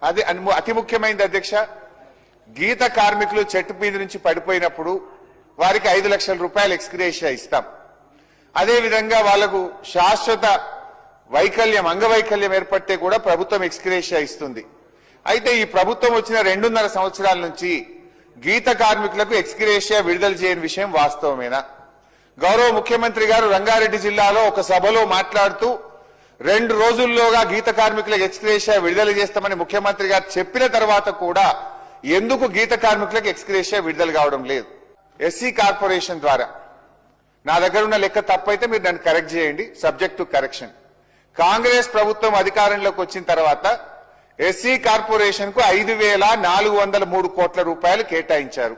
అది అతి ముఖ్యమైనది అధ్యక్ష, గీత కార్మికులు చెట్టు మీద నుంచి పడిపోయినప్పుడు వారికి 5 లక్షల రూపాయలు ఎక్స్గ్రేషియా ఇస్తాం. అదేవిధంగా వాళ్లకు శాశ్వత వైకల్యం అంగవైకల్యం ఏర్పడితే కూడా ప్రభుత్వం ఎక్స్గ్రేషియా ఇస్తుంది. అయితే ఈ ప్రభుత్వం వచ్చిన 2.5 సంవత్సరాల నుంచి గీత కార్మికులకు ఎక్స్గ్రేషియా విడుదల చేయని విషయం వాస్తవమేనా? గౌరవ ముఖ్యమంత్రి గారు రంగారెడ్డి జిల్లాలో ఒక సభలో మాట్లాడుతూ 2 రోజుల్లోగా గీత కార్మికులకు ఎక్స్గ్రేషియా విడుదల చేస్తామని ముఖ్యమంత్రి గారు చెప్పిన తర్వాత కూడా ఎందుకు గీత కార్మికులకు ఎక్స్గ్రేషియా విడుదల కావడం లేదు? ఎస్సీ కార్పొరేషన్ ద్వారా నా దగ్గర ఉన్న లెక్క తప్పైతే మీరు దాన్ని కరెక్ట్ చేయండి, సబ్జెక్ట్ టు కరెక్షన్. కాంగ్రెస్ ప్రభుత్వం అధికారంలోకి వచ్చిన తర్వాత ఎస్సీ కార్పొరేషన్ కు 5,403 కోట్ల రూపాయలు కేటాయించారు.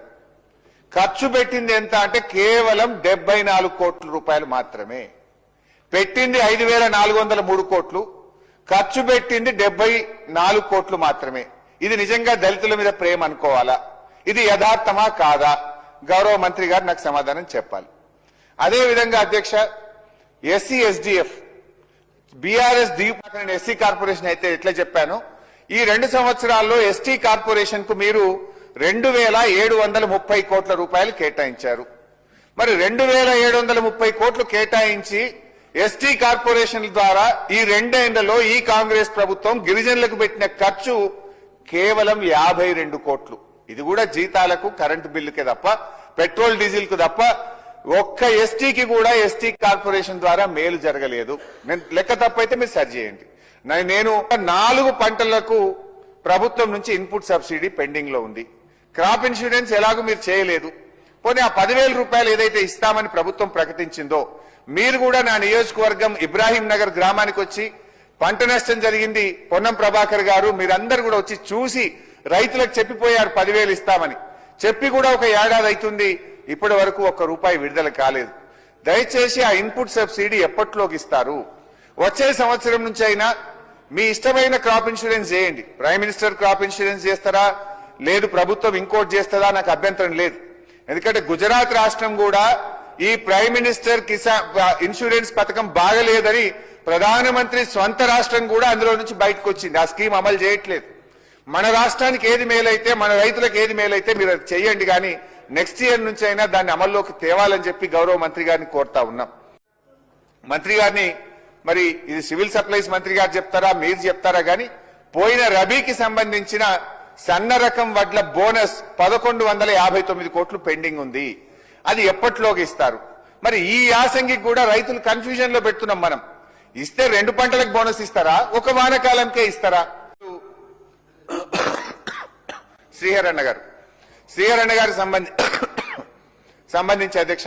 ఖర్చు పెట్టింది ఎంత అంటే కేవలం 74 కోట్ల రూపాయలు మాత్రమే. పెట్టింది 5,403 కోట్లు, ఖర్చు పెట్టింది 74 కోట్లు మాత్రమే. ఇది నిజంగా దళితుల మీద ప్రేమ అనుకోవాలా? ఇది యథార్థమా కాదా? గౌరవ మంత్రి గారు నాకు సమాధానం చెప్పాలి. అదేవిధంగా అధ్యక్ష, ఎస్సీ ఎస్డిఎఫ్ బీఆర్ఎస్ దీపాకరణ ఎస్సీ కార్పొరేషన్ అయితే ఎట్లా చెప్పాను, ఈ 2 సంవత్సరాల్లో ఎస్టీ కార్పొరేషన్ కు మీరు 2,730 కోట్ల రూపాయలు కేటాయించారు. మరి 2,730 కోట్లు కేటాయించి ఎస్టీ కార్పొరేషన్ ద్వారా ఈ 2 ఏళ్లలో ఈ కాంగ్రెస్ ప్రభుత్వం గిరిజనులకు పెట్టిన ఖర్చు కేవలం 52 కోట్లు. ఇది కూడా జీతాలకు కరెంటు బిల్లుకే తప్ప పెట్రోల్ డీజిల్ కు తప్ప ఒక్క ఎస్టీకి కూడా ఎస్టీ కార్పొరేషన్ ద్వారా మేలు జరగలేదు. నేను లెక్క తప్పైతే మీరు సరి చేయండి. నేను 4 పంటలకు ప్రభుత్వం నుంచి ఇన్పుట్ సబ్సిడీ పెండింగ్ లో ఉంది. క్రాప్ ఇన్సూరెన్స్ ఎలాగో మీరు చేయలేదు. పోనీ ఆ 10,000 రూపాయలు ఏదైతే ఇస్తామని ప్రభుత్వం ప్రకటించిందో మీరు కూడా నా నియోజకవర్గం ఇబ్రాహీం నగర్ గ్రామానికి వచ్చి పంట నష్టం జరిగింది, పొన్నం ప్రభాకర్ గారు మీరందరూ కూడా వచ్చి చూసి రైతులకు చెప్పిపోయారు 10,000 ఇస్తామని. చెప్పి కూడా ఒక ఏడాది అవుతుంది, ఇప్పటి వరకు ₹1 విడుదల కాలేదు. దయచేసి ఆ ఇన్పుట్ సబ్సిడీ ఎప్పట్లోకి ఇస్తారు? వచ్చే సంవత్సరం నుంచి అయినా మీ ఇష్టమైన క్రాప్ ఇన్సూరెన్స్ చేయండి. ప్రైమ్ మినిస్టర్ క్రాప్ ఇన్సూరెన్స్ చేస్తారా, లేదు ప్రభుత్వం ఇంకోటి చేస్తుందా, నాకు అభ్యంతరం లేదు. ఎందుకంటే గుజరాత్ రాష్ట్రం కూడా ఈ ప్రైమ్ మినిస్టర్ కిసాన్ ఇన్సూరెన్స్ పథకం బాగలేదని ప్రధానమంత్రి స్వంత రాష్ట్రం కూడా అందులో నుంచి బయటకు వచ్చింది. ఆ స్కీమ్ అమలు చేయట్లేదు. మన రాష్ట్రానికి ఏది మేలైతే, మన రైతులకు ఏది మేలైతే మీరు అది చేయండి, కానీ నెక్స్ట్ ఇయర్ నుంచి అయినా దాన్ని అమల్లోకి తేవాలని చెప్పి గౌరవ మంత్రి గారిని కోరుతా ఉన్నాం. మంత్రి గారిని మరి ఇది సివిల్ సప్లైస్ మంత్రి గారు చెప్తారా మీరు చెప్తారా కానీ పోయిన రబీకి సంబంధించిన సన్న రకం వడ్ల బోనస్ 1,159 కోట్లు పెండింగ్ ఉంది. అది ఎప్పట్లోకి ఇస్తారు? మరి ఈ యాసంగికి కూడా రైతులు కన్ఫ్యూజన్ లో పెడుతున్నాం. మనం ఇస్తే 2 పంటలకు బోనస్ ఇస్తారా, ఒక వానకాలంకే ఇస్తారా? శ్రీహరణ గారు సంబంధించి అధ్యక్ష,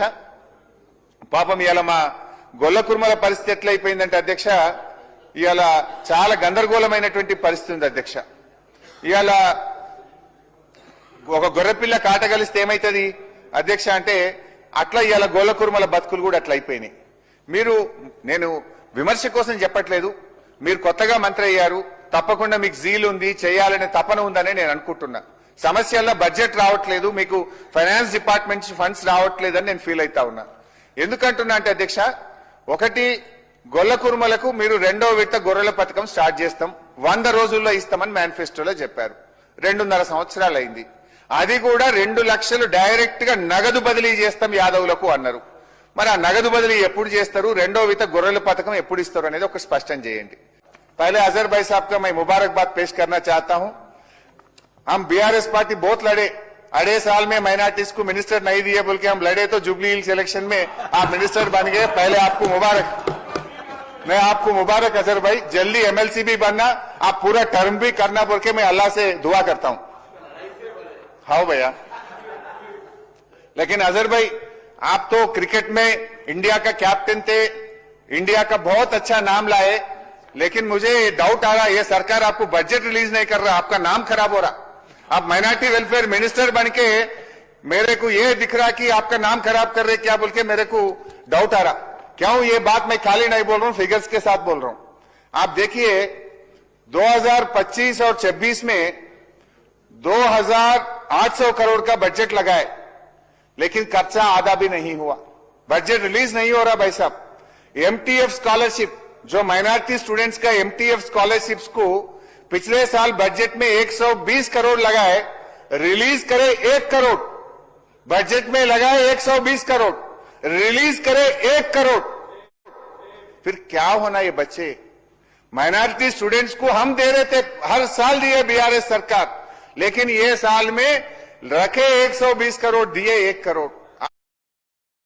పాపం ఇవాళ మా గొల్ల కుర్మల పరిస్థితి ఎట్లయిపోయిందంటే అధ్యక్ష, ఇవాళ చాలా గందరగోళమైనటువంటి పరిస్థితి ఉంది అధ్యక్ష. ఇవాళ ఒక గొర్రెపిల్ల కాటగలిస్తే ఏమైతుంది అధ్యక్ష అంటే అట్లా ఇవాళ గొల్ల కుర్మల బతుకులు కూడా అట్లా అయిపోయినాయి. నేను విమర్శ కోసం చెప్పట్లేదు, మీరు కొత్తగా మంత్రి అయ్యారు, తప్పకుండా మీకు జీల్ ఉంది, చేయాలనే తపన ఉందని నేను అనుకుంటున్నా. సమస్యల్లో బడ్జెట్ రావట్లేదు, మీకు ఫైనాన్స్ డిపార్ట్మెంట్ ఫండ్స్ రావట్లేదని నేను ఫీల్ అవుతా ఉన్నా. ఎందుకంటున్నా అంటే అధ్యక్ష, ఒకటి గొల్ల కుర్మలకు మీరు 2వ విడత గొర్రెల పథకం స్టార్ట్ చేస్తాం, 100 రోజుల్లో ఇస్తామని మేనిఫెస్టోలో చెప్పారు. 2.5 సంవత్సరాలు అయింది. అది కూడా 2 లక్షలు డైరెక్ట్ గా నగదు బదిలీ చేస్తాం యాదవులకు అన్నారు. మరి ఆ నగదు బదిలీ ఎప్పుడు చేస్తారు, 2వ విడత గొర్రెల పథకం ఎప్పుడు ఇస్తారు అనేది ఒక స్పష్టం చేయండి. पहले अजहर भाई साहब का मैं मुबारकबाद पेश करना चाहता हूं. हम बीआरएस पार्टी बहुत लड़े, 2.5 साल में माइनॉरिटीज को मिनिस्टर नहीं दिए बोल के हम लड़े, तो जुबली हिल्स इलेक्शन में आप मिनिस्टर बन गए. पहले आपको मुबारक, मैं आपको मुबारक अजहर भाई, जल्दी एमएलसी भी बनना, आप पूरा टर्म भी करना बोल के मैं अल्लाह से दुआ करता हूं. हाँ भैया, लेकिन अजहर भाई आप तो क्रिकेट में इंडिया का कैप्टन थे, इंडिया का बहुत अच्छा नाम लाए, लेकिन मुझे डाउट आ रहा है ये सरकार आपको बजट रिलीज नहीं कर रहा, आपका नाम खराब हो रहा. आप माइनॉरिटी वेलफेयर मिनिस्टर बन के मेरे को ये दिख रहा कि आपका नाम खराब कर रहे क्या बोल के मेरे को डाउट आ रहा. क्यों ये बात मैं खाली नहीं बोल रहा हूं, फिगर्स के साथ बोल रहा हूं. आप देखिए 2025 और 26 में 2,800 करोड़ का बजट लगाए, लेकिन खर्चा आधा भी नहीं हुआ. बजट रिलीज नहीं हो रहा भाई साहब. एमटीएफ स्कॉलरशिप, जो माइनॉरिटी स्टूडेंट्स का एमटीएफ स्कॉलरशिप्स को पिछले साल बजट में 120 करोड़ लगाए, रिलीज करे 1 करोड़, बजट में लगाए 120 करोड़, रिलीज करे 1 करोड़। फिर क्या होना ये बच्चे? माइनॉरिटी स्टूडेंट्स को हम दे रहे थे, हर साल दिए बीआरएस सरकार, लेकिन ये साल में रखे 120 करोड़, दिए 1 करोड़।